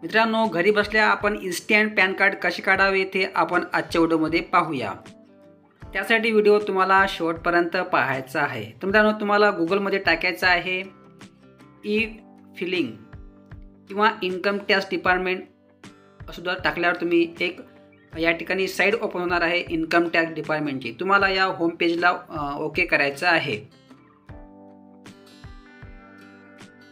मित्रांनो, घरी बसल्या आपण इन्स्टंट पॅन कार्ड कसे काढावे ते आपण आजच्या व्हिडिओमध्ये पाहूया। त्यासाठी व्हिडिओ तुम्हाला शेवटपर्यंत पाहायचा आहे। तर मित्रांनो, तुम्हाला गुगलमध्ये टाकायचं आहे ई फिलिंग किंवा इन्कम टॅक्स डिपार्टमेंट सुद्धा टाकल्यावर तुम्ही एक या ठिकाणी साईट ओपन होणार आहे इन्कम टॅक्स डिपार्टमेंटची। तुम्हाला या होम पेजला ओके करायचं आहे।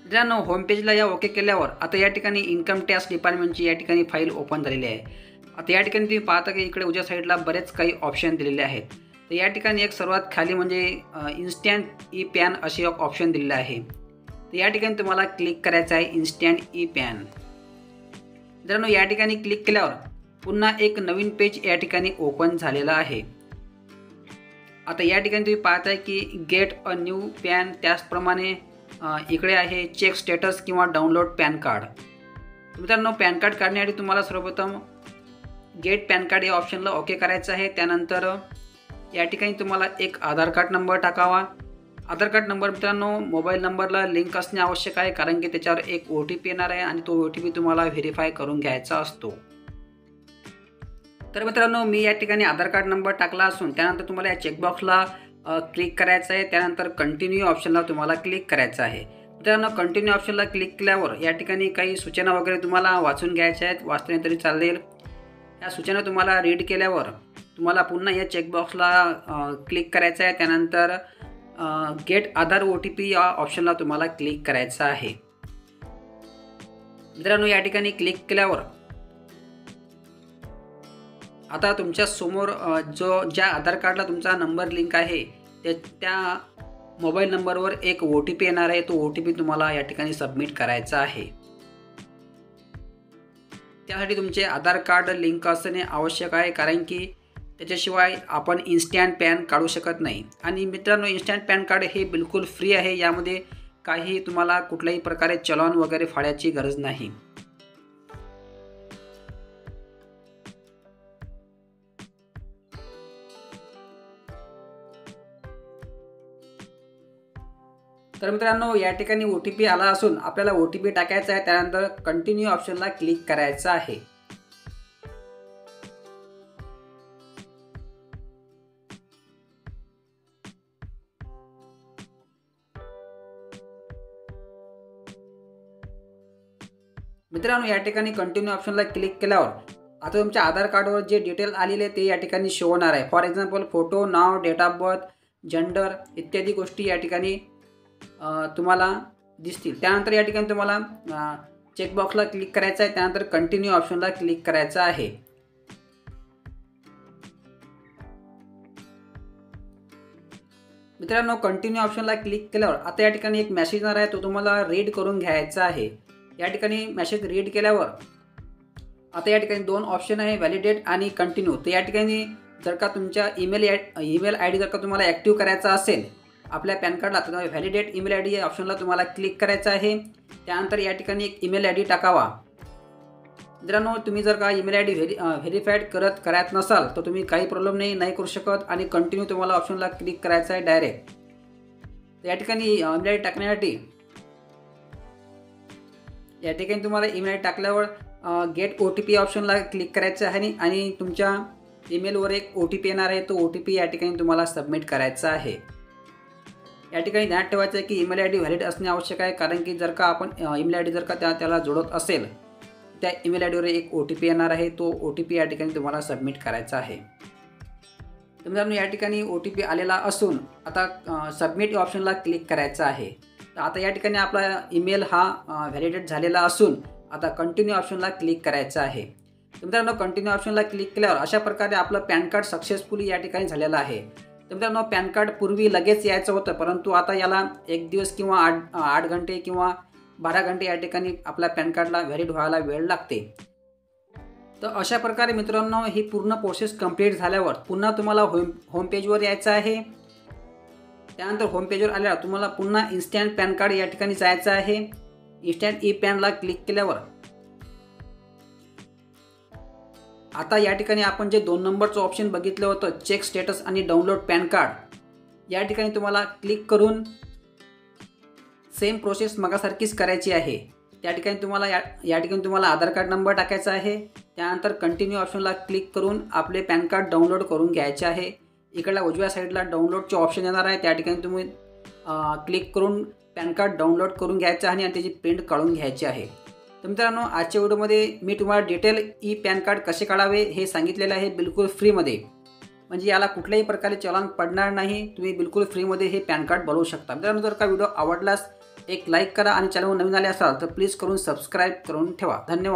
मित्रांनो, होम पेजला या ओके केल्यावर आता या ठिकाणी इन्कम टॅक्स डिपार्टमेंटची या ठिकाणी फाईल ओपन झालेली आहे। आता या ठिकाणी तुम्ही पाहता की इकडे उजव्या साईडला बरेच काही ऑप्शन दिलेले आहेत। तर या ठिकाणी एक सर्वात खाली म्हणजे इन्स्टंट ई पॅन असे एक ऑप्शन दिलेले आहे। तर या ठिकाणी तुम्हाला क्लिक करायचं आहे इन्स्टंट ई पॅन। मित्रांनो, या ठिकाणी क्लिक केल्यावर पुन्हा एक नवीन पेज या ठिकाणी ओपन झालेला आहे। आता या ठिकाणी तुम्ही पाहताय की गेट अ न्यू पॅन, त्याचप्रमाणे इकडे आहे चेक स्टेटस किंवा डाउनलोड पॅन कार्ड। मित्रांनो, पॅन कार्ड काढण्यासाठी तुम्हाला सर्वप्रथम गेट पॅन कार्ड या ऑप्शनला ओके करायचं आहे। त्यानंतर या ठिकाणी तुम्हाला एक आधार कार्ड नंबर टाकावा। आधार कार्ड नंबर मित्रांनो मोबाईल नंबरला लिंक असणे आवश्यक आहे, कारण की त्याच्यावर एक OTP येणार आहे आणि तो OTP तुम्हाला व्हेरीफाय करून घ्यायचा असतो। तर मित्रांनो, मी या ठिकाणी आधार कार्ड नंबर टाकला असून त्यानंतर तुम्हाला या चेकबॉक्सला क्लिक करायचं आहे। त्यानंतर कंटिन्यू ऑप्शनला तुम्हाला क्लिक करायचं आहे। मित्रांनो, कंटिन्यू ऑप्शनला क्लिक केल्यावर या ठिकाणी काही सूचना वगैरे तुम्हाला वाचून घ्यायच्या आहेत, वाचले तरी चालेल। या सूचना तुम्हाला रीड केल्यावर तुम्हाला पुन्हा या चेकबॉक्सला क्लिक करायचं आहे। त्यानंतर गेट आधार OTP या ऑप्शनला तुम्हाला क्लिक करायचं आहे। मित्रांनो, या ठिकाणी क्लिक केल्यावर आता तुमच्या समोर ज्या आधार कार्डला तुमचा नंबर लिंक आहे त्या मोबाईल नंबरवर एक OTP येणार आहे। तो OTP तुम्हाला या ठिकाणी सबमिट करायचा आहे। त्यासाठी तुमचे आधार कार्ड लिंक असणे आवश्यक आहे, कारण की त्याच्याशिवाय आपण इन्स्टंट पॅन काढू शकत नाही। आणि मित्रांनो, इन्स्टंट पॅन कार्ड हे बिलकुल फ्री आहे। यामध्ये काही तुम्हाला कुठल्याही प्रकारे चलन वगैरे फाडायची गरज नाही। तर मित्रांनो, या ठिकाणी OTP आला असून आपल्याला OTP टाकायचा आहे। त्यानंतर कंटिन्यू ऑप्शनला क्लिक करायचं आहे। मित्रांनो, या ठिकाणी कंटिन्यू ऑप्शनला क्लिक केल्यावर आता तुमच्या आधार कार्डवर जे डिटेल आलेले ते या ठिकाणी शो होणार आहे। फॉर एक्झाम्पल फोटो, नाव, डेट ऑफ बर्थ, जेंडर इत्यादी गोष्टी या ठिकाणी तुम्हाला दिसतील। त्यानंतर या ठिकाणी तुम्हाला चेकबॉक्सला क्लिक करायचं आहे। त्यानंतर कंटिन्यू ऑप्शनला क्लिक करायचं आहे। मित्रांनो, कंटिन्यू ऑप्शनला क्लिक केल्यावर आता या ठिकाणी एक मेसेज येणार आहे, तो तुम्हाला रीड करून घ्यायचा आहे। या ठिकाणी मेसेज रीड केल्यावर आता या ठिकाणी दोन ऑप्शन आहे, व्हॅलिडेट आणि कंटिन्यू। तर या ठिकाणी जर का तुमच्या ईमेल ID जर का तुम्हाला ॲक्टिव्ह करायचा असेल आपल्या पॅन कार्डला, तर व्हॅलिडेट ईमेल ID या ऑप्शनला तुम्हाला क्लिक करायचं आहे। त्यानंतर या ठिकाणी एक ईमेल ID टाकावा। मित्रांनो, तुम्ही जर का ईमेल ID व्हेरीफाईड करत नसाल तर तुम्ही काही प्रॉब्लेम नाही करू शकत आणि कंटिन्यू तुम्हाला ऑप्शनला क्लिक करायचं आहे डायरेक्ट। तर या ठिकाणी ईमेल ID टाकण्यासाठी या ठिकाणी तुम्हाला ईमेल ID टाकल्यावर गेट OTP ऑप्शनला क्लिक करायचं आहे आणि तुमच्या ईमेलवर एक OTP येणार आहे। तो OTP या ठिकाणी तुम्हाला सबमिट करायचा आहे। या ठिकाणी ध्यानात ठेवायचं आहे की ईमेल ID व्हॅलिड असणे आवश्यक आहे, कारण की जर का आपण ईमेल ID जर का त्याला जोडत असेल त्या ईमेल ID वर एक OTP येणार आहे। तो OTP या ठिकाणी तुम्हाला सबमिट करायचा आहे। तर मित्रांनो, या ठिकाणी OTP आलेला असून आता सबमिट ऑप्शनला क्लिक करायचं आहे। तर आता या ठिकाणी आपला ईमेल हा व्हॅलिडेट झालेला असून आता कंटिन्यू ऑप्शनला क्लिक करायचं आहे। तर मित्रांनो, कंटिन्यू ऑप्शनला क्लिक केल्यावर अशा प्रकारे आपलं पॅन कार्ड सक्सेसफुली या ठिकाणी झालेलं आहे। तर मित्रांनो, पॅन कार्ड पूर्वी लगेच यायचं होतं, परंतु आता याला 1 दिवस किंवा 8 घंटे किंवा 12 घंटे या ठिकाणी आपल्या पॅन कार्डला व्हॅलिड व्हायला वेळ लागते। तर अशा प्रकारे मित्रांनो, ही पूर्ण प्रोसेस कंप्लीट झाल्यावर पुन्हा तुम्हाला होम पेजवर यायचं आहे। त्यानंतर होम पेजवर आल्यावर तुम्हाला पुन्हा इन्स्टंट पॅन कार्ड या ठिकाणी जायचं आहे। इन्स्टंट ई पॅनला क्लिक केल्यावर आता या ठिकाणी आपण जे 2 नंबरचं ऑप्शन बघितलं होतं, चेक स्टेटस आणि डाउनलोड पॅन कार्ड, या ठिकाणी तुम्हाला क्लिक करून सेम प्रोसेस मगासारखीच करायची आहे। त्या ठिकाणी तुम्हाला या ठिकाणी तुम्हाला आधार कार्ड नंबर टाकायचा आहे. त्यानंतर कंटिन्यू ऑप्शनला क्लिक करून आपले पॅन कार्ड डाउनलोड करून घ्यायचे आहे. इकडल्या उजव्या साईडला डाउनलोडचे ऑप्शन येणार आहे. त्या ठिकाणी तुम्ही क्लिक करून पॅन कार्ड डाउनलोड करून घ्यायचं आहे आणि त्याची प्रिंट काढून घ्यायची आहे. तर मित्रांनो, आजच्या व्हिडिओमध्ये मी तुम्हाला डिटेल ई पॅन कार्ड कसे काढावे हे सांगितलेलं आहे, बिलकुल फ्रीमध्ये. म्हणजे याला कुठल्याही प्रकारे चलान पडणार नाही. तुम्ही बिलकुल फ्रीमध्ये हे पॅन कार्ड बनवू शकता. मित्रांनो, जर का व्हिडिओ आवडलास एक लाईक करा आणि चॅनलवर नवीन आले असाल तर प्लीज करून सबस्क्राईब करून ठेवा. धन्यवाद.